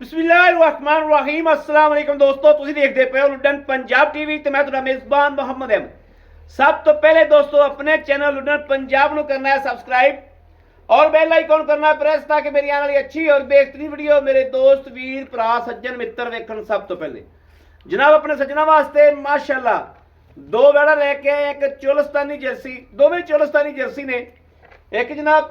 बिस्मिल्लाहिर्रहमानिर्रहीम अस्सलाम वालेकुम दोस्तों, तुसीं देखदे पे हो लुडन पंजाब टीवी ते मैं तुहाडा मेज़बान मोहम्मद अहमद। सब तो पहले दोस्तों अपने चैनल लुडन पंजाब नूं करना है सबसक्राइब और बेल आइकॉन करना है प्रेस ताकि मेरी आने वाली अच्छी और बेहतरीन वीडियो मेरे दोस्त वीर भरा सज्जन मित्र वेखण। सब तो पहले जनाब अपने सज्जना वास्ते माशाअल्लाह दो वेड़ा लेके आए, एक चोलस्तानी जर्सी, दोवें चोलस्तानी जर्सी ने। एक जनाब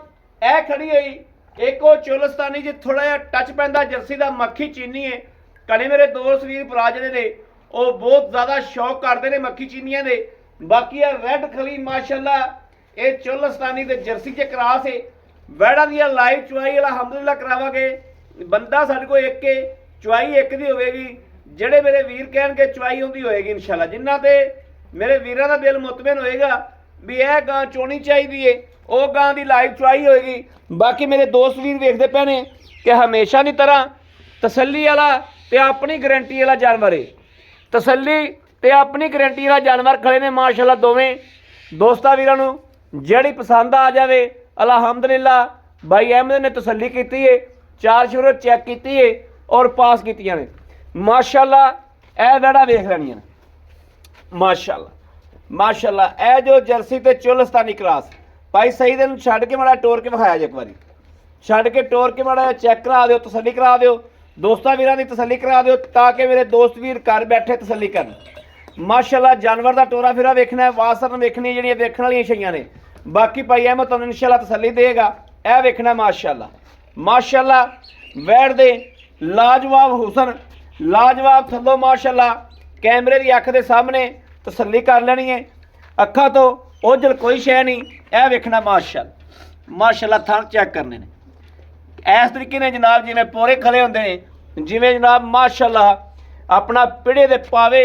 ए खड़ी हुई, एक वो चोलस्तानी जी थोड़ा जिहा टच पैंदा जर्सी का मक्खी चीनी है। कने मेरे दोस्त वीर भरा जिहड़े ने वो बहुत ज़्यादा शौक करते हैं मक्खी चीनियां दे। बाकी आ रैड खली माशाअल्लाह ये चोलस्तानी ते जर्सी च क्रॉस है। वैड़ा दी लाइव चुआई अलहमदुलिल्लाह करावांगे। बंदा साडे कोल एक के चुआई एक दी होवेगी, जेड़े मेरे वीर कहणगे चुआई उहदी होएगी इंशाअल्लाह। जिन्हां ते मेरे वीरां दा दिल मुतमिन होएगा भी यह गां चोनी चाहिदी है ਉਹ ਗਾਂ ਦੀ ਲਾਈਵ ਚੁਆਈ ਹੋਏਗੀ। ਬਾਕੀ ਮੇਰੇ ਦੋਸਤ ਵੀਰ ਵੇਖਦੇ ਪਏ ਨੇ ਕਿ ਹਮੇਸ਼ਾ ਦੀ ਤਰ੍ਹਾਂ ਤਸੱਲੀ ਵਾਲਾ ਤੇ ਆਪਣੀ ਗਰੰਟੀ ਵਾਲਾ ਜਾਨਵਰ ਹੈ। ਤਸੱਲੀ ਤੇ ਆਪਣੀ ਗਰੰਟੀ ਵਾਲਾ ਜਾਨਵਰ ਖੜੇ ਨੇ ਮਾਸ਼ਾਅੱਲਾ ਦੋਵੇਂ। ਦੋਸਤਾਂ ਵੀਰਾਂ ਨੂੰ ਜਿਹੜੀ ਪਸੰਦ ਆ ਜਾਵੇ ਅਲਹਮਦੁਲਿਲਾ ਭਾਈ ਅਹਿਮਦ ਨੇ ਤਸੱਲੀ ਕੀਤੀ ਹੈ, ਚਾਰ ਸ਼ੁਰੂ ਚੈੱਕ ਕੀਤੀ ਹੈ ਔਰ ਪਾਸ ਕੀਤੀਆਂ ਨੇ ਮਾਸ਼ਾਅੱਲਾ। ਇਹ ਵੜਾ ਵੇਖ ਲੈਣੀਆਂ ਮਾਸ਼ਾਅੱਲਾ ਮਾਸ਼ਾਅੱਲਾ। ਇਹ ਜੋ ਜਰਸੀ ਤੇ ਚੋਲਸਤਾਨੀ ਕਲਾਸ भाई सही दिन छड़ के माड़ा टोर के विखाया जो एक बार छड़ के टोर के माड़ा चैक करा दो, तसली करा दो, दोस्तों वीरां दी तसली करा दो ताकि मेरे दोस्त वीर घर बैठे तसली करन। माशाअल्लाह जानवर का टोरा फिरा वेखना है, वासरन वेखनी जिहड़ियां वेखण वालियां शैयां ने। बाकी भाई अहमद तुहानूं इंशाअल्लाह तसली देगा। यह वेखना माशाअल्लाह माशाअल्लाह वैड़ दे लाजवाब हुसन लाजवाब थल्लों माशाअल्लाह कैमरे की अख के सामने तसली कर लैनी है। अखा तो ओझल कोई शै नहीं। यह वेखना माशाअल्लाह माशाअल्लाह थन चैक करने ने इस तरीके ने जनाब जिवें पोरे खले होंदे ने, जिवें जनाब माशाअल्लाह अपना पिड़े दे पावे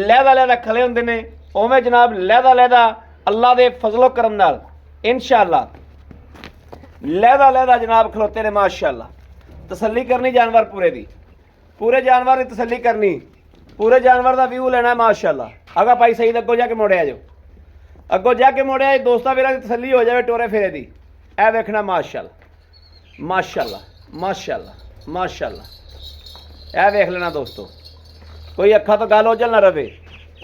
लहदा लहदा खले होंदे ने उवें जनाब लहदा लहदा अल्लाह दे फजलो करम नाल इंशाअल्लाह लहदा लहदा जनाब खलोते ने माशाअल्लाह। तसल्ली करनी जानवर पूरे दी, पूरे जानवर की तसल्ली करनी, पूरे जानवर का व्यू लेना माशाअल्लाह। अगर भाई सही अगों जाके मुड़े आ जाओ, अगों जाके मुड़े आए दोस्तों वीरां की तसल्ली हो जाए टोरे फेरे दी। ए वेखना माशाअल्लाह माशाअल्लाह माशाअल्लाह माशाअल्लाह। ए वेख लेना दोस्तों, कोई अखा तो गल ओझल ना रवे।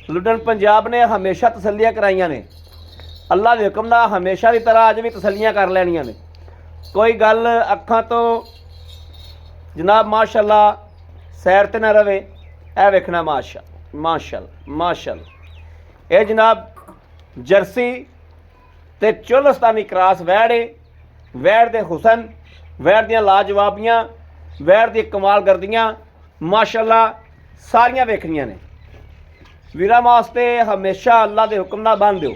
लुडन पंजाब ने हमेशा तसल्लियां कराइयां ने, अल्लाह के हुक्म दा हमेशा की तरह अज भी तसल्लियां कर लैनियां ने। कोई गल अखा तो जनाब माशाअल्लाह सैर ते ना रवे। ए वेखना माशाअल्लाह माशाअल्लाह माशाअल्लाह। ये जनाब जर्सी ते चोलस्तानी क्रॉस वैड़ है। वैड़ दे हुसन, वैड़ दियां लाजवाबियां, वैड़ दी कमाल गर्दियां माशाअल्लाह सारियां वेखनियां ने। वीरां वास्ते हमेशा अल्लाह दे हुक्म नाल बन दिओ,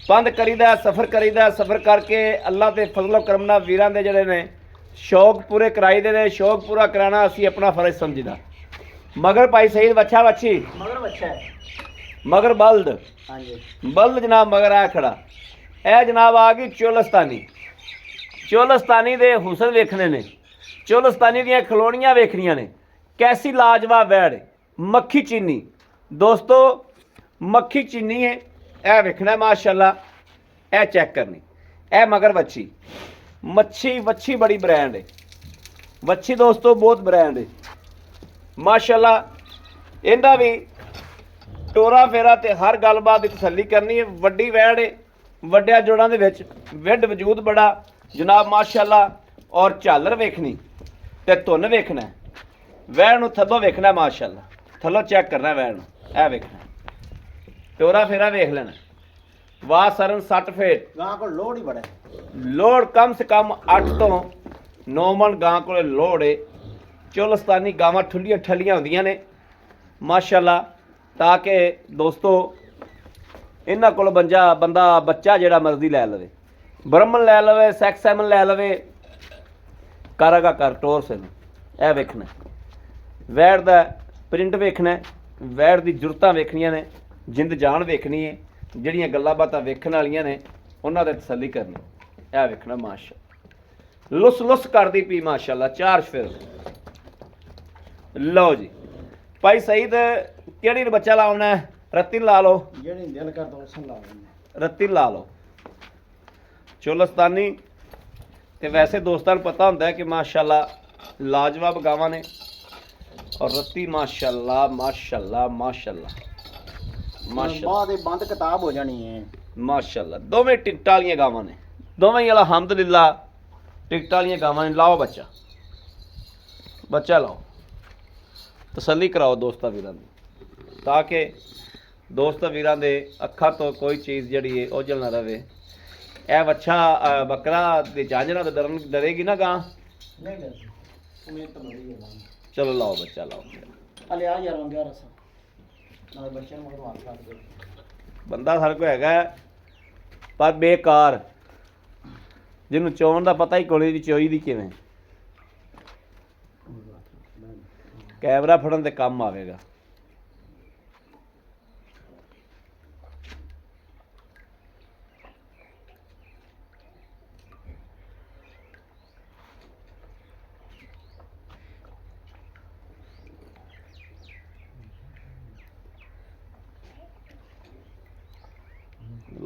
बंद करीदा सफ़र करीदा, सफ़र करके अल्लाह दे फजलो करम नाल वीरां दे जिहड़े ने शौक पूरे कराईदे ने। शौक पूरा कराना असीं अपना फर्ज समझीदा। मगर भाई सही बच्चा बच्ची मगर बच्चा है मगर बल्द हाँ जी बल्द जनाब मगर आ खड़ा। यह जनाब आ गई चोलस्तानी। चोलस्तानी दे हुसन वेखने ने, चोलस्तानी दियां खलोनियां वेखनियां ने। कैसी लाजवाब वैड़ है, मक्खी चीनी दोस्तों, मक्खी चीनी है। यह वेखना माशाअल्लाह। यह चेक करनी, यह मगर बच्ची मच्छी वच्छी बड़ी ब्रांड है। वच्छी दोस्तों बहुत ब्रांड है माशाअल्लाह। इहदा भी टोरा फेरा ते हर गलबात की तसल्ली करनी है। वड्डी वैड़ है, वड्डिया जोड़ां दे विच विड वजूद बड़ा जनाब माशाअल्लाह। और झालर वेखनी ते धुन वेखना, वैड़ नूं थल्लों वेखना माशाअल्लाह। थल्लों चैक करना वैड़ नूं, ऐ वेखना टोरा फेरा वेख लेना। वाह सरन 60 फीट गां को लोड ही बड़ा है। लोड कम से कम 8 तो 9 मन गां को लोड है। चोलस्तानी गावां ठुलियां ठलियां होंदियां ने माशाअल्लाह। ताकि दोस्तों इन्हां कोल बंदा बच्चा जिहड़ा मर्जी लै लवे, ब्रह्मन लै लवे, सैक्स सैमन लै लवे, करागा कर टोर से यह वेखना। वैड़ दा प्रिंट वेखना, वैड़ दी जुरतां वेखनियां ने, जिंद जान वेखनी है। जिहड़ियां गल्लां बातां वेखण वालियां ने उन्हां दे तसल्ली करनी। यह वेखना माशा लुस लुस करदी पी माशाअल्लाह। चार फिर लो जी भाई सईद केड़ी बच्चा लाउना है, रत्ती ला लो, जेड़ी दिल कर दो सन ला लेंगे, रत्ती ला लो। चोलस्तानी ते वैसे दोस्तां नूं पता हुंदा है कि माशाअल्लाह ਲਾਜਵਾਬ ਗਾਵਾਂ ਨੇ ਔਰ ਰੱਤੀ ਮਾਸ਼ਾਅੱਲਾ ਮਾਸ਼ਾਅੱਲਾ ਮਾਸ਼ਾਅੱਲਾ ਮਾਸ਼ਾਅੱਲਾ ਬਾਅਦ ਇਹ ਬੰਦ ਕਿਤਾਬ ਹੋ ਜਾਣੀ ਹੈ। ਮਾਸ਼ਾਅੱਲਾ ਦੋਵੇਂ ਟਿਕਟਾਂ ਵਾਲੀਆਂ ਗਾਵਾਂ ਨੇ, ਦੋਵੇਂ ਹੀ ਅਲਹਮਦੁਲਿਲਾ ਟਿਕਟਾਂ ਵਾਲੀਆਂ ਗਾਵਾਂ ਨੇ। ਲਾਓ ਬੱਚਾ, ਬੱਚਾ ਲਾਓ, ਤਸੱਲੀ ਕਰਾਓ ਦੋਸਤਾਂ ਵੀਰਾਂ ਦੀ, ਤਾਂ ਕਿ ਦੋਸਤਾਂ ਵੀਰਾਂ ਦੇ ਅੱਖਾਂ ਤੋਂ ਕੋਈ ਚੀਜ਼ ਜਿਹੜੀ ਹੈ ਓਝਲ ਨਾ ਰਵੇ। ਇਹ ਬੱਚਾ ਬੱਕਰਾ ਦੇ ਜਾਂਜਣਾ ਤੋਂ ਡਰੇਗੀ ਨਾ ਗਾਂ। ਨਹੀਂ ਡਰਦੀ, ਉਮੀਦ ਤਾਂ ਬੜੀ ਹੈ ਬਾਈ। ਚਲੋ ਲਾਓ ਬੱਚਾ ਲਾਓ। ਹਲੇ ਆ ਯਾਰ ਮੰਗਿਆ ਰਸਾ ਨਾਲ ਬੱਚਿਆਂ ਨੂੰ ਮਗਰ ਕਰ ਦੇ। ਬੰਦਾ ਸਾਡੇ ਕੋਲ ਹੈਗਾ ਪਰ ਬੇਕਾਰ, ਜਿਹਨੂੰ ਚੋਣ ਦਾ ਪਤਾ ਹੀ ਕੋਲੇ ਦੀ ਚੋਈ ਦੀ ਕਿਵੇਂ। ਕੈਮਰਾ ਫੜਨ ਦੇ ਕੰਮ ਆਵੇਗਾ।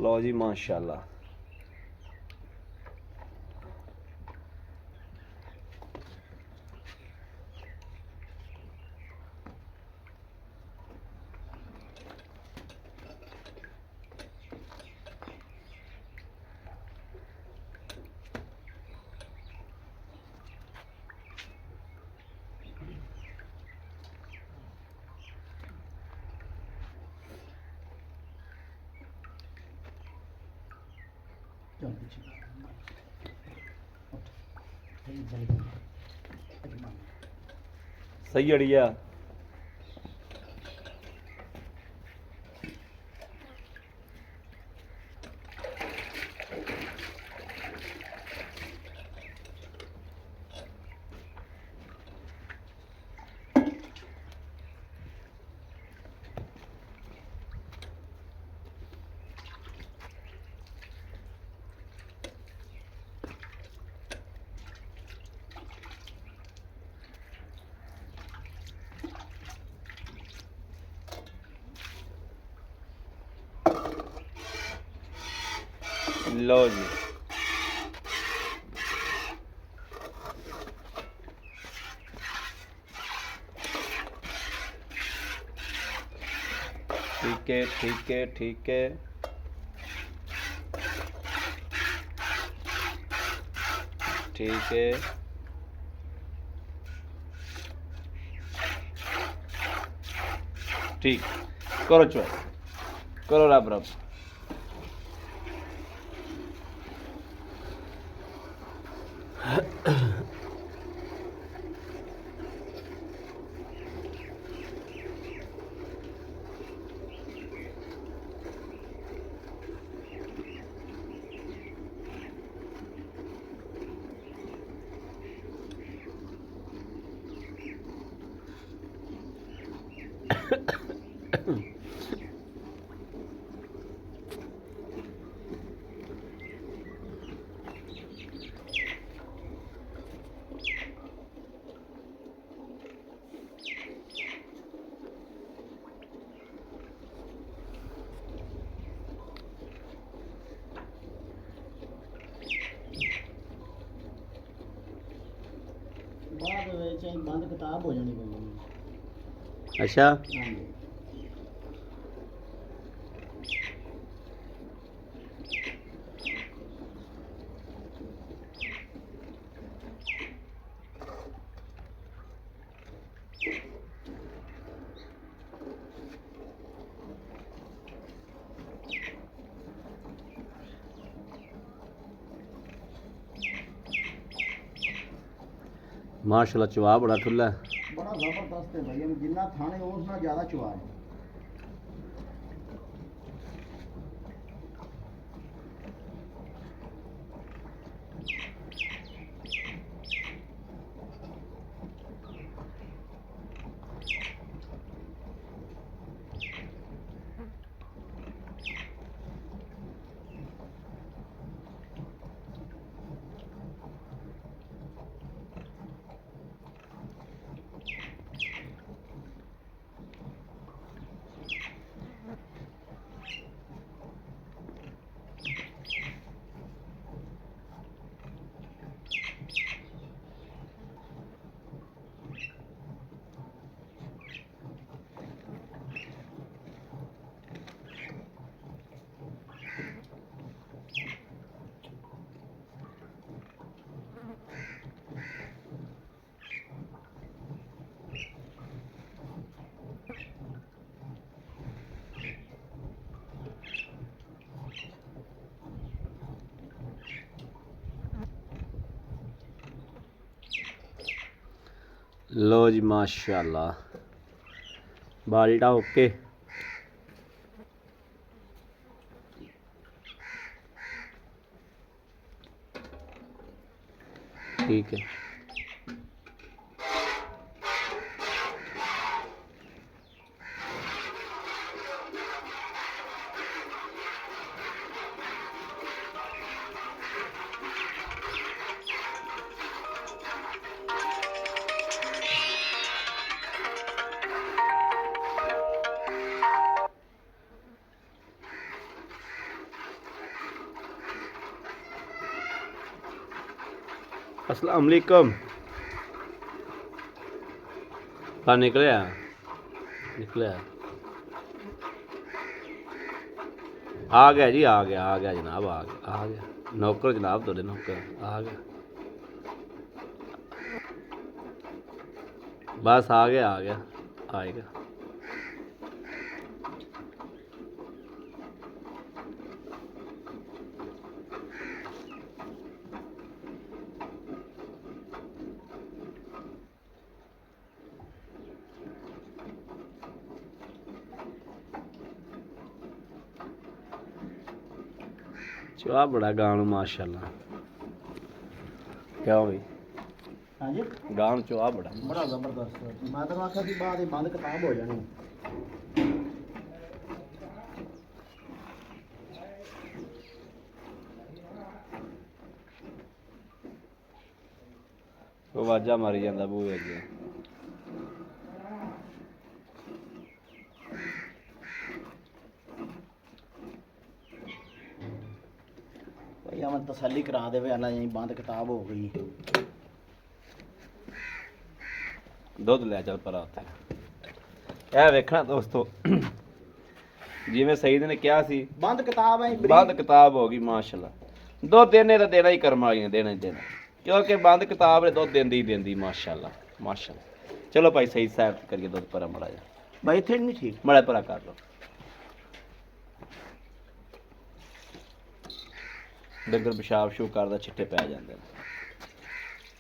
ਲਓ ਜੀ ਮਾਸ਼ਾਅੱਲਾ। ਚੱਲ ਪਿੱਛੇ ਸਹੀ ਅੜੀਆ। ਲਓ ਜੀ ठीक है ठीक है ठीक है। ठीक है ठीक, करो चॉइस, करो रब रब। ਬਾਅਦ ਵਿੱਚ ਇਹ ਬੰਦ ਕਿਤਾਬ ਹੋ ਜਾਣੀ ਪਈ। अच्छा ਹਾਂਜੀ माशाल्लाह चवा बड़ा खुला है। बड़ा जबरदस्त है भाई, जिन्ना थाने उस ना ज़्यादा चुआ है। लो जी माशाल्लाह बाल्टा ओके। ठीक है। अस्सलाम वालेकुम। हाँ निकले आ गया जी आ गया जनाब आ गया नौकर जनाब थोड़े नौकर आ गया बस आ गया आएगा। चाह बड़ा गान माशाल्लाह क्या भाई हाँ जी गान चाह बड़ा बड़ा जबरदस्त। मैं तो आखिया कि बाद बंद किताब हो जानी। आवाजा मारी जाता बूहे अगे। भैया मैं तसल्ली करा दे वाला यही बंद किताब हो गई। दुध लै चल पर उत्थे ਇਹ ਵੇਖਣਾ ਦੋਸਤੋ ਜਿਵੇਂ ਸਈਦ ਨੇ ਕਿਹਾ ਸੀ बंद किताब है ਬੰਦ ਕਿਤਾਬ ਹੋ ਗਈ ਮਾਸ਼ਾਅੱਲਾ। ਦੁੱਧ ਦੇਣੇ ਤਾਂ ਦੇਣਾ ਹੀ ਕਰਮ ਵਾਲੀਆਂ ਦੇਣਾ ਹੀ ਦੇਣਾ ਕਿਉਂਕਿ ਬੰਦ ਕਿਤਾਬ ਨੇ ਦੁੱਧ ਦਿੰਦੀ ਮਾਸ਼ਾਅੱਲਾ ਮਾਸ਼ਾਅੱਲਾ। ਚਲੋ ਭਾਈ ਸਹੀ ਸਾਹਿਬ ਕਰੀਏ ਦੁੱਧ ਪਰਾ ਮੜਾ ਜਾ भाई थे नहीं ठीक। ਮੜਾ ਪਰਾ ਕਰ ਲਓ ਡੰਗਰ ਪਿਸ਼ਾਬ ਸ਼ੂ ਕਰਦਾ ਛਿੱਟੇ ਪੈ ਜਾਂਦੇ ਨੇ।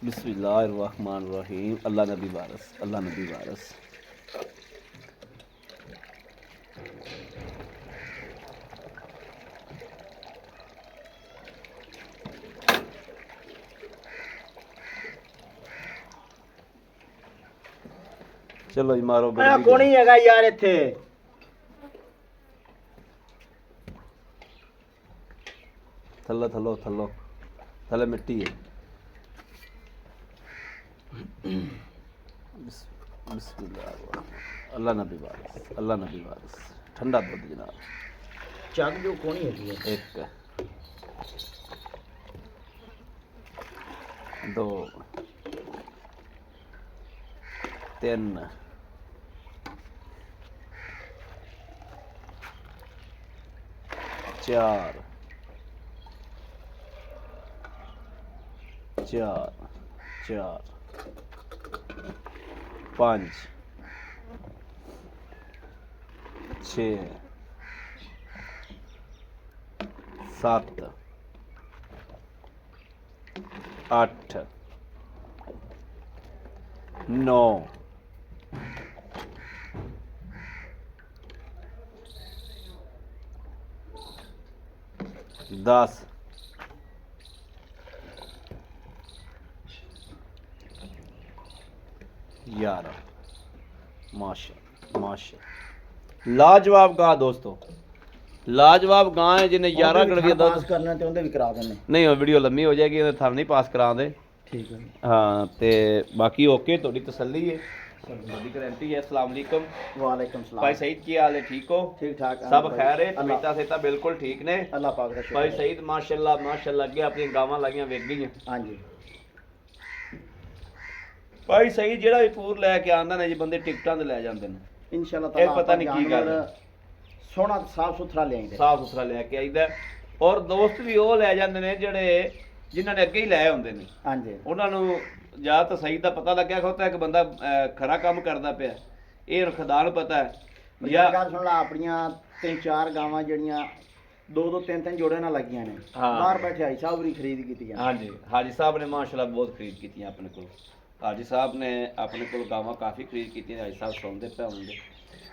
बिस्मिल्लाहिर्रहमानिर्रहीम अल्लाह नबी वारस। चलो जी मारो कौन ही हैगा यार इत्थे थल्ले मिट्टी है। बिस्मिल्लाह अल्लाह नबी वारस ठंडा दूध जनाब। चग जो कोनी हैगी है। एक दो तीन चार पाँच छः सात आठ नौ 10 11 माशा लाजवाब गां दोस्तों लाजवाब गां है जिन्हें 11 गड़विया पास करना ते उंदे भी करा देने नहीं वो वीडियो लम्मी हो जाएगी इन्हें थां नहीं पास करा दे ठीक है हाँ ते बाकी ओके थोड़ी तसल्ली है थोड़ी गारंटी है। अस्सलाम वालेकुम। वालेकुम सलाम भाई सईद की हाल है ठीक हो ठीक ठाक सब खैर है तबीयत सेहत बिल्कुल ठीक ने अल्लाह पाक दा शुक्र भाई सईद माशाल्लाह अगे अपनी गावां लागियां वेख गई। हां जी भाई सईद जेड़ा भी पूर लैके आंदा ने जी बंदे टिकटां ते लै जांदे ने इंशाल्लाह ताला पता नहीं की गल सोना साफ सुथरा ले आइंदे साफ सुथरा लैके आईदा और दोस्त भी वो लै जांदे ने जेड़े जिन्हां ने अगे ही लै हुंदे ने। हां जी उन्हां नूं ਜਾਂ ਤਾਂ ਸਹੀ ਦਾ ਪਤਾ ਲੱਗਿਆ ਹੋਤਾ ਹੈ ਕਿ ਬੰਦਾ ਖਰਾ ਕੰਮ ਕਰਦਾ ਪਿਆ ਇਹ ਖੁਦਾ ਨੂੰ ਪਤਾ ਹੈ ਜਾਂ ਗੱਲ ਸੁਣ ਲਾ ਆਪਣੀਆਂ 3-4 ਗਾਵਾਂ ਜਿਹੜੀਆਂ 2-3 ਜੋੜੇ ਨਾਲ ਲੱਗੀਆਂ ਨੇ ਬਾਹਰ ਬੈਠੇ ਹਾਜੀ ਸਾਹਿਬ ਵੀ ਖਰੀਦ ਕੀਤੀਆਂ। ਹਾਂਜੀ ਹਾਜੀ ਸਾਹਿਬ ਨੇ ਮਾਸ਼ਾਅੱਲਾ ਬਹੁਤ ਖਰੀਦ ਕੀਤੀਆਂ ਆਪਣੇ ਕੋਲ ਹਾਜੀ ਸਾਹਿਬ ਨੇ ਆਪਣੇ ਕੋਲ ਗਾਵਾਂ ਕਾਫੀ ਖਰੀਦ ਕੀਤੀਆਂ ਹਾਜੀ ਸਾਹਿਬ ਸੁਣਦੇ ਪਏ ਹੁੰਦੇ।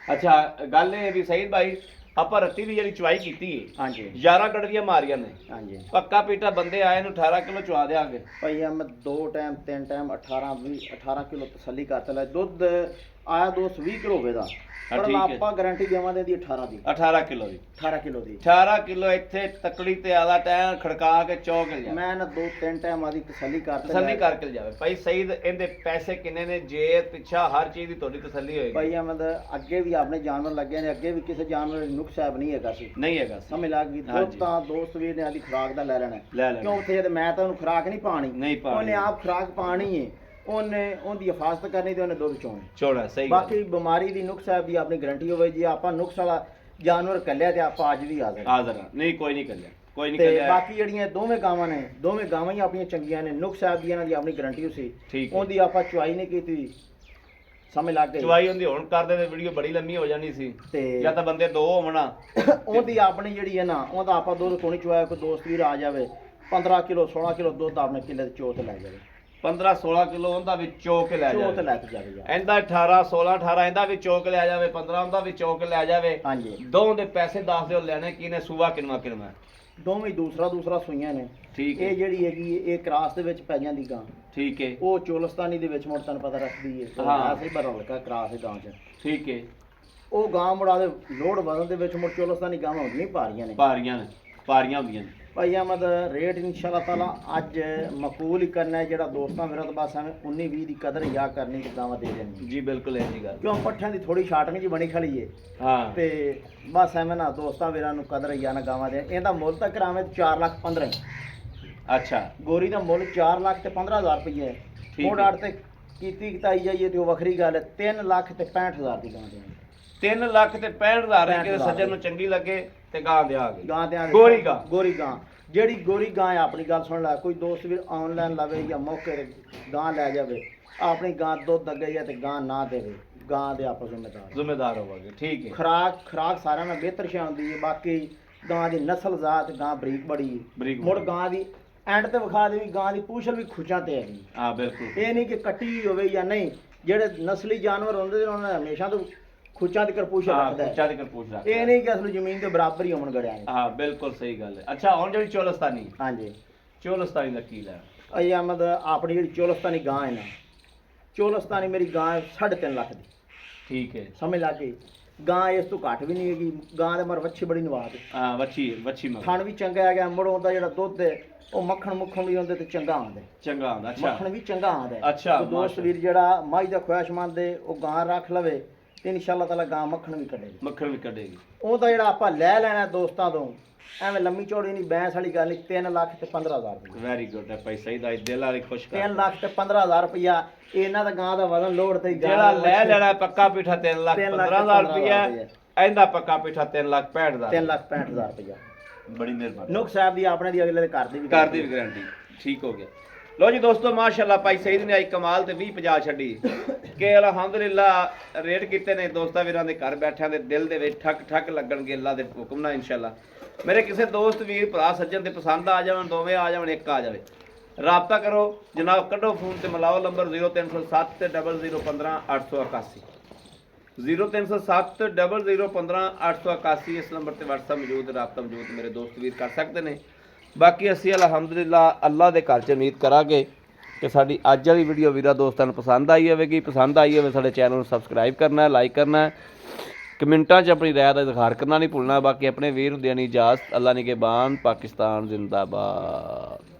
ਅੱਛਾ ਗੱਲ ਇਹ ਵੀ ਸਹੀਦ ਭਾਈ ਆਪਾਂ ਰੱਤੀ ਦੀ ਜਿਹੜੀ ਚਵਾਈ ਕੀਤੀ ਹੈ ਹਾਂਜੀ 11 ਗੜਵੀਆਂ ਮਾਰੀਆਂ ਨੇ ਹਾਂਜੀ ਪੱਕਾ ਪੀਟਾ ਬੰਦੇ ਆਏ ਨੂੰ 18 ਕਿਲੋ ਚਵਾ ਦਿਆਂਗੇ ਭਈਆ ਮੈਂ 2 ਟਾਈਮ 3 ਟਾਈਮ 18 ਕਿਲੋ ਤਸੱਲੀ ਕਰਤਾ ਲੈ ਦੁੱਧ ਆਇਆ 220 ਕਿਲੋ ਹੋਵੇ ਦਾ ਹਾਂ, ਪਰ ਠੀਕ ਹੈ। ਆਪਾਂ ਗਾਰੰਟੀ ਦੇਵਾਂਗੇ ਦੀ 18 ਦੀ 18 ਕਿਲੋ ਦੀ 18 ਕਿਲੋ ਦੀ 18 ਕਿਲੋ ਇੱਥੇ ਤਕੜੀ ਤੇ ਆਦਾ ਟਾਈਮ ਖੜਕਾ ਕੇ ਚੌਕ ਲਿਆ ਮੈਂ ਨਾ 2-3 ਟਾਈਮ ਆਦੀ ਤਸੱਲੀ ਕਰਤਾ ਤਸੱਲੀ ਕਰਕੇ ਜਾਵੇ ਭਾਈ ਸਹੀਦ ਇਹਦੇ ਪੈਸੇ ਕਿੰਨੇ ਨੇ ਜੇ ਪਿੱਛਾ ਹਰ ਚੀਜ਼ ਦੀ ਤੁਹਾਡੀ ਤਸੱਲੀ ਹੋਏਗੀ ਭਈਆ ਮੈਂ ਤਾਂ ਅੱਗੇ ਵੀ ਆਪਣੇ ਜਾਨਵਰ ਲੱਗੇ ਨੇ ਅੱਗੇ ਵੀ ਕਿਸੇ ਜਾਨਵਰ ਨੂੰ ਨੁਕਸ ਐਬ ਨਹੀਂ ਹੈਗਾ ਸੀ ਨਹੀਂ ਹੈਗਾ ਸਮਝ ਲੱਗ ਗਈ ਹਾਂਜੀ। ਦੁੱਧ ਤਾਂ ਦੋਸਤ ਵੀਰ ਨੇ ਆਦੀ ਖੁਰਾਕ ਦਾ ਲੈ ਲੈਣਾ ਲੈ ਲੈ ਕਿਉਂ ਉੱਥੇ ਤੇ ਮੈਂ ਤਾਂ ਉਹਨੂੰ ਖੁਰਾਕ ਨਹੀਂ ਪਾਣੀ ਨਹੀਂ ਪਾਣੀ ਉਹਨੇ ਆਪ ਖੁਰਾਕ ਪਾਣੀ ਹੈ ਉਹਨੇ ਉਹਦੀ ਹਿਫਾਜ਼ਤ ਕਰਨੀ ਤੇ ਉਹਨੇ ਦੁੱਧ ਚੋਣਾ ਚੋਣਾ ਸਹੀ ਗੱਲ। ਬਾਕੀ ਬਿਮਾਰੀ ਦੀ ਨੁਕਸ ਹੈ ਵੀ ਆਪਣੀ ਗਾਰੰਟੀ ਹੋਵੇ ਜੀ ਆਪਾਂ ਨੁਕਸ ਵਾਲਾ ਜਾਨਵਰ ਕੱਲਿਆ ਤੇ ਆਪਾਂ ਅੱਜ ਵੀ ਹਾਜ਼ਰ ਹਾਂ। ਹਾਜ਼ਰ ਹਾਂ। ਨਹੀਂ ਕੋਈ ਨਹੀਂ ਕੱਲਿਆ ਕੋਈ ਨਹੀਂ ਤੇ ਕੱਲਿਆ ਬਾਕੀ ਜਿਹੜੀਆਂ ਦੋਵੇਂ ਗਾਵਾਂ ਨੇ ਦੋਵੇਂ ਗਾਵਾਂ ਹੀ ਆਪਣੀਆਂ ਚੰਗੀਆਂ ਨੇ ਨੁਕਸ ਸਾਹਿਬ ਦੀ ਇਹਨਾਂ ਦੀ ਆਪਣੀ ਗਾਰੰਟੀ ਸੀ ਠੀਕ ਹੈ। ਉਹਦੀ ਆਪਾਂ ਚੁਆਈ ਨਹੀਂ ਕੀਤੀ ਸਮਝ ਲੱਗ ਗਈ ਚਵਾਈ ਹੁੰਦੀ ਹੁਣ ਕਰਦੇ ਤੇ ਵੀਡੀਓ ਬੜੀ ਲੰਮੀ ਹੋ ਜਾਣੀ ਸੀ ਤੇ ਜਾਂ ਤਾਂ ਬੰਦੇ ਦੋ ਹੋਵਣਾ ਉਹਦੀ ਆਪਣੀ ਜਿਹੜੀ ਹੈ ਨਾ ਉਹਦਾ ਆਪਾਂ ਦੁੱਧ ਕੋਣੀ ਚੁਆਇਆ ਕੋਈ ਦੋਸਤ ਵੀਰ ਆ ਜਾਵੇ 15 ਕਿਲੋ 16 ਕਿਲੋ ਦੁੱਧ ਆਪਣੇ ਕਿੱਲੇ ਦੇ ਚੋਤ ਲੈ ਜਾਵੇ 15 16 ਕਿਲੋ ਉਹਦਾ ਵਿੱਚ ਚੋਕ ਲੈ ਚੋਤ ਜਾਵੇ ਲੈ ਕੇ ਜਾਵੇ ਯਾਰ। ਇਹਦਾ 18 16 18 ਇਹਦਾ ਵੀ ਚੋਕ ਲਿਆ ਜਾਵੇ 15 ਉਹਦਾ ਵੀ ਚੋਕ ਲਿਆ ਜਾਵੇ ਹਾਂਜੀ ਦੋਵਾਂ ਦੇ ਪੈਸੇ ਦੱਸ ਦਿਓ ਲੈਣੇ ਕਿਨੇ ਸੂਆ ਕਿਨਵਾ ਕਿਨਵਾ ਦੋਵੇਂ ਦੂਸਰਾ ਸੂਈਆਂ ਨੇ ਠੀਕ ਹੈ ਇਹ ਜਿਹੜੀ ਹੈਗੀ ਇਹ ਕ੍ਰਾਸ ਦੇ ਵਿੱਚ ਪੈ ਜਾਂਦੀ ਗਾਂ ਠੀਕ ਹੈ ਉਹ ਚੋਲਸਤਾਨੀ ਦੇ ਵਿੱਚ ਮੁੜ ਤੁਹਾਨੂੰ ਪਤਾ ਰੱਖਦੀ ਹੈ ਹਾਂ। ਅਸੀਂ ਬੜਾ ਹਲਕਾ ਕ੍ਰਾਸ ਹੈ ਗਾਂ ਚ ਠੀਕ ਹੈ ਉਹ ਗਾਂ ਮੁੜਾ ਦੇ ਲੋਡ ਵਧਣ ਦੇ ਵਿੱਚ ਮੁੜ ਚੋਲਸਤਾਨੀ ਗਾਵਾਂ ਹੁੰਦੀਆਂ ਭਾਰੀਆਂ ਨੇ ਪਾਰੀਆਂ ਹੁੰਦੀਆਂ ਨੇ ਭਾਈ ਅਹਿਮਦ ਰੇਟ ਇਨਸ਼ਾਅੱਲਾ ਤਾਲਾ ਅੱਜ ਮਕਬੂਲ ਹੀ ਕਰਨਾ ਹੈ ਜਿਹੜਾ ਦੋਸਤਾਂ ਮੇਰਾ ਤਾਂ ਬਸ ਐਵੇਂ 19-20 ਦੀ ਕਦਰ ਯਾ ਕਰਨੀ ਤੇ ਗਾਵਾਂ ਦੇ ਦੇਣੀ ਜੀ ਬਿਲਕੁਲ ਇਹ ਜੀ ਗੱਲ ਕਿਉਂ ਪੱਠਿਆਂ ਦੀ ਥੋੜੀ ਛਾਟਣੀ ਜੀ ਬਣੀ ਖੜੀ ਏ ਹਾਂ ਤੇ ਬਸ ਐਵੇਂ ਨਾ ਦੋਸਤਾਂ ਵੀਰਾਂ ਨੂੰ ਕਦਰ ਯਾ ਨਾ ਗਾਵਾਂ ਦੇ ਇਹਦਾ ਮੁੱਲ ਤਾਂ ਕਰਾਵੇਂ 4,15,000 ਅੱਛਾ ਗੋਰੀ ਦਾ ਮੁੱਲ 4 ਲੱਖ ਤੇ 15,000 ਰੁਪਏ ਹੈ ਠੀਕ ਮੋੜ ਹੈ। ਆੜ ਤੇ ਕੀਤੀ ਕਿਤਾਈ ਜਾਈਏ ਤੇ ਉਹ ਵੱਖਰੀ ਗੱਲ ਹੈ 3 ਲੱਖ ਤੇ 65,000 ਦੀ ਗਾਂ ਦੇਣੀ 3 ਲੱਖ ਤੇ 65,000 ਹੈ ਕਿ 65,000 ਸੱਜਣ ਨੂੰ ਚੰਗੀ ਲੱਗੇ ਤੇ ਗਾਂ ਦਿਆਂਗੇ ਗਾਂ ਤੇ ਗੋਰੀ ਗਾਂ। ਗੋਰੀ ਗਾਂ ਜਿਹੜੀ ਗੋਰੀ ਗਾਂ ਹੈ ਆਪਣੀ ਗੱਲ ਸੁਣ ਲੈ ਕੋਈ ਦੋਸਤ ਵੀਰ ਆਨਲਾਈਨ ਲਵੇ ਜਾਂ ਮੌਕੇ ਤੇ ਗਾਂ ਲੈ ਜਾਵੇ ਆਪਣੀ ਗਾਂ ਦੁੱਧ ਅੱਗੇ ਜਾਂ ਤੇ ਗਾਂ ਨਾ ਦੇਵੇ ਗਾਂ ਦੇ ਆਪਸ ਜ਼ਿੰਮੇਦਾਰ ਹੋਵਾਂਗੇ ਠੀਕ ਹੈ ਖੁਰਾਕ ਸਾਰਿਆਂ ਨਾਲ ਬਿਹਤਰ ਸ਼ਾਂ ਹੁੰਦੀ ਹੈ ਬਾਕੀ ਗਾਂ ਦੀ ਨਸਲ ਜ਼ਾਤ ਗਾਂ ਬਰੀਕ ਬੜੀ ਹੈ ਬਰੀਕ ਮੁੜ ਗਾਂ ਦੀ ਐਂਡ ਤੇ ਵਿਖਾ ਦੇ ਵੀ ਗਾਂ ਦੀ ਪੂਛਲ ਵੀ ਖੁੱਚਾਂ ਤੇ ਹੈਗੀ ਹਾਂ ਬਿਲਕੁਲ ਇਹ ਨਹੀਂ ਕਿ ਕੱਟੀ ਹੋਈ ਹੋਵੇ ਜਾਂ ਨਹੀਂ ਜਿਹੜੇ ਨਸਲੀ ਜਾਨਵਰ ਹੁੰਦੇ ਨੇ ਉਹਨਾਂ ਨੇ ਹਮੇਸ਼ਾ ਤੋਂ ਖੁੱਚਾਂ ਦੀ ਕਰਪੂਸ਼ਾ ਹਾਂ ਰੱਖਦਾ ਪੁੱਛਾ ਹੈ ਦੇ ਕਰ ਪੁੱਛ ਰੱਖ ਇਹ ਨਹੀਂ ਕਿ ਅਸਲ ਜ਼ਮੀਨ ਦੇ ਬਰਾਬਰ ਹੀ ਹੋਣ ਗੜਿਆ ਨੇ ਹਾਂ ਬਿਲਕੁਲ ਸਹੀ ਗੱਲ ਹੈ ਅੱਛਾ ਹੁਣ ਜਿਹੜੀ ਚੋਲਸਤਾਨੀ ਹਾਂਜੀ ਦਾ ਕੀ ਲੈ ਅਈ ਅਹਿਮਦ ਆਪਣੀ ਜਿਹੜੀ ਚੋਲਸਤਾਨੀ ਗਾਂ ਹੈ ਨਾ ਚੋਲਸਤਾਨੀ ਮੇਰੀ ਗਾਂ ਹੈ 3.5 ਲੱਖ ਦੀ ਠੀਕ ਹੈ ਸਮਝ ਲੱਗ ਗਈ ਗਾਂ ਇਸ ਤੋਂ ਘੱਟ ਵੀ ਨਹੀਂ ਹੈਗੀ ਗਾਂ ਦੇ ਮਰ ਵੱਛੀ ਬੜੀ ਨਵਾਦ ਹੈ ਹਾਂ ਵੱਛੀ ਮਗਰ ਥਣ ਵੀ ਚੰਗਾ ਹੈਗਾ ਮੁੜੋਂ ਦਾ ਜਿਹੜਾ ਦੁੱਧ ਹੈ ਉਹ ਮੱਖਣ ਵੀ ਹੁੰਦੇ ਤੇ ਚੰਗਾ ਆਉਂਦਾ ਚੰਗਾ ਹੁੰਦਾ ਅੱਛਾ ਮੱਖਣ ਵੀ ਚੰਗਾ ਆਉਂਦਾ ਅੱਛਾ, ਦੋਸਤ ਮਾਸ਼ਾ। ਵੀਰ ਜਿਹੜਾ ਮਾਈ ਦਾ ਖੁਆਇਸ਼ਮੰਦ ਹੈ ਉਹ ਗਾਂ ਰੱਖ ਲਵੇ ਤੇ ਇਨਸ਼ਾਅੱਲਾ ਤਾਲਾ ਗਾਂ ਮੱਖਣ ਵੀ ਕੱਢੇਗੀ ਮੱਖਣ ਵੀ ਕੱਢੇਗੀ ਉਹਦਾ ਜਿਹੜਾ ਆਪਾਂ ਲੈ ਲੈਣਾ ਦੋਸਤਾਂ ਤੋਂ ਐਵੇਂ ਲੰਮੀ ਚੌੜੀ ਨਹੀਂ ਬੈਂਸ ਵਾਲੀ ਗੱਲ ਨਹੀਂ 3 ਲੱਖ ਤੇ 15,000 ਰੁਪਏ ਵੈਰੀ ਗੁੱਡ ਹੈ ਭਾਈ ਸਹੀ ਦਾ ਦਿਲ ਵਾਲੀ ਖੁਸ਼ 3 ਲੱਖ ਤੇ 15,000 ਰੁਪਇਆ ਇਹਨਾਂ ਦਾ ਗਾਂ ਦਾ ਵਜ਼ਨ ਲੋਡ ਤੇ ਜਿਹੜਾ ਲੈ ਲੈਣਾ ਪੱਕਾ ਪੀਠਾ 3 ਲੱਖ 3 ਲੱਖ 15,000 ਰੁਪਇਆ ਇਹਦਾ ਪੱਕਾ ਪੀਠਾ 3 ਲੱਖ 65,000 3 ਲੱਖ 65,000 ਰੁਪਇਆ ਬੜੀ ਮਿਹਰਬਾਨੀ ਨੁਕ ਸਾਹਿਬ ਦੀ ਆਪਣੇ ਦੀ ਅਗਲੇ ਦੇ ਘਰ ਦੀ ਵੀ ਕਰ ਦੀ ਗਾਰੰਟੀ ਠੀਕ ਹੋ ਗਿਆ ਲੋ ਜੀ ਦੋਸਤੋ ਮਾਸ਼ਾਅੱਲਾ ਭਾਈ ਸਈਦ ਨੇ ਆਈ ਕਮਾਲ ਤੇ 20-50 ਛੱਡੀ ਕਿ ਅਲਹਮਦੁਲਿਲਾ ਰੇਟ ਕੀਤੇ ਨੇ ਦੋਸਤਾਂ ਵੀਰਾਂ ਦੇ ਘਰ ਬੈਠਿਆਂ ਦੇ ਦਿਲ ਦੇ ਵਿੱਚ ਠੱਕ ਠੱਕ ਲੱਗਣਗੇ ਅੱਲਾ ਦੇ ਹੁਕਮ ਨਾਲ ਇਨਸ਼ਾਅੱਲਾ ਮੇਰੇ ਕਿਸੇ ਦੋਸਤ ਵੀਰ ਭਰਾ ਸੱਜਣ ਦੇ ਪਸੰਦ ਆ ਜਾਵਣ ਦੋਵੇਂ ਆ ਜਾਵਣ ਇੱਕ ਆ ਜਾਵੇ ਰਾਬਤਾ ਕਰੋ ਜਨਾਬ ਕੱਢੋ ਫੋਨ ਤੇ ਮਿਲਾਓ ਨੰਬਰ 0307 ਤੇ 0015 881 0307 0015 881 ਇਸ ਨੰਬਰ ਤੇ WhatsApp ਮੌਜੂਦ ਰਾਬਤਾ ਮੌਜੂਦ ਮੇਰੇ ਦੋਸਤ ਵੀਰ ਕਰ ਸਕਦੇ ਨੇ ਬਾਕੀ ਅਸੀਂ ਅਲਹਮਦੁਲਿਲਾ ਅੱਲਾ ਦੇ ਘਰ 'ਚ ਉਮੀਦ ਕਰਾਂਗੇ ਕਿ ਸਾਡੀ ਅੱਜ ਵਾਲੀ ਵੀਡੀਓ ਵੀਰਾਂ ਦੋਸਤਾਂ ਨੂੰ ਪਸੰਦ ਆਈ ਹੋਵੇਗੀ ਪਸੰਦ ਆਈ ਹੋਵੇ ਸਾਡੇ ਚੈਨਲ ਨੂੰ ਸਬਸਕ੍ਰਾਈਬ ਕਰਨਾ ਹੈ ਲਾਈਕ ਕਰਨਾ ਹੈ ਕਮੈਂਟਾਂ 'ਚ ਆਪਣੀ ਰਾਏ ਦਾ ਇਜ਼ਹਾਰ ਕਰਨਾ ਨਹੀਂ ਭੁੱਲਣਾ ਬਾਕੀ ਆਪਣੇ ਵੀਰ ਹੁੰਦਿਆਂ ਦੀ ਇਜਾਜ਼ਤ ਅੱਲਾ ਨਿਗਹਿਬਾਨ ਪਾਕਿਸਤਾਨ ਜ਼ਿੰਦਾਬਾਦ